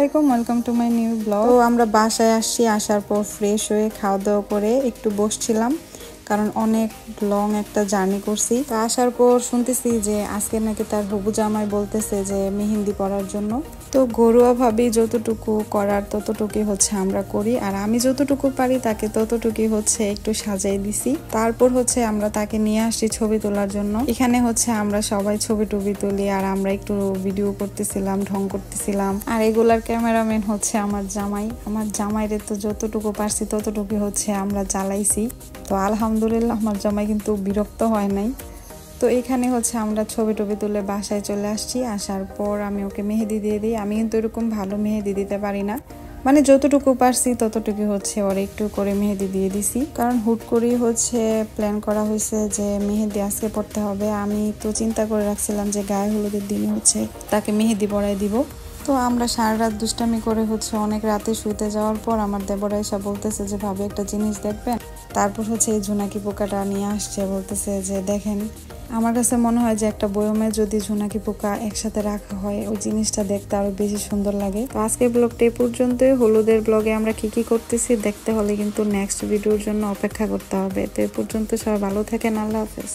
আলাইকুম, welcome to my new blog. তো আমরা বাসায় আসছি, আসার পর ফ্রেশ হয়ে খাওয়া দাওয়া করে একটু বসছিলাম, কারণ অনেক লং একটা জার্নি করছি। তো আসার পর শুনতেছি যে আজকে নাকি তার হবু জামাই বলতেছে যে মেহেন্দি পরার জন্য। তো ঘরোয়া ভাবে যতটুকু করার ততটুকুই হচ্ছে আমরা করি, আর আমি যতটুকু পারি তাকে ততটুকুই হচ্ছে একটু সাজাই দিছি। তারপর হচ্ছে আমরা তাকে নিয়ে আসছি ছবি তোলার জন্য। এখানে হচ্ছে আমরা সবাই ছবি টবি তুলি, আর আমরা একটু ভিডিও করতেছিলাম, ঢং করতেছিলাম। আর এগুলার ক্যামেরাম্যান হচ্ছে আমার জামাইরে তো যতটুকু পারছি ততটুকু হচ্ছে আমরা জ্বালাইছি। তো আলহামদুলিল্লাহ আমার জামাই কিন্তু বিরক্ত হয় নাই। তো এখানে হচ্ছে আমরা ছবি টবি তুলে বাসায় চলে আসছি। আসার পর আমি ওকে মেহেদি দিয়ে দিই। আমি কিন্তু এরকম ভালো মেহেদি দিতে পারি না, মানে যতটুকু পারছি ততটুকু হচ্ছে ওর একটু করে মেহেদি দিয়ে দিছি, কারণ হুট করেই হচ্ছে প্ল্যান করা হয়েছে যে মেহেদি আজকে পড়তে হবে। আমি তো চিন্তা করে রাখছিলাম যে গায়ে হলুদের দিনে হচ্ছে তাকে মেহেদি পরাই দিব। তো আমরা সারা রাত দুষ্টামি করে হচ্ছে অনেক রাতে শুইতে যাওয়ার পর আমার দেবরা এসে বলতেছে যে ভাবি একটা জিনিস দেখবেন। তারপর হচ্ছে এই ঝুনাকি পোকাটা নিয়ে আসছে, বলতেছে যে দেখেন। আমার কাছে মনে হয় যে একটা বয়মে যদি ঝুনাকি পোকা একসাথে রাখা হয় ওই জিনিসটা দেখতে আরো বেশি সুন্দর লাগে। তো আজকের ব্লগটা এই পর্যন্তই। হলুদের ব্লগে আমরা কি কি করতেছি দেখতে হলে কিন্তু নেক্সট ভিডিওর জন্য অপেক্ষা করতে হবে। তো এই পর্যন্ত সবাই ভালো থাকেন, আল্লাহ হাফেজ।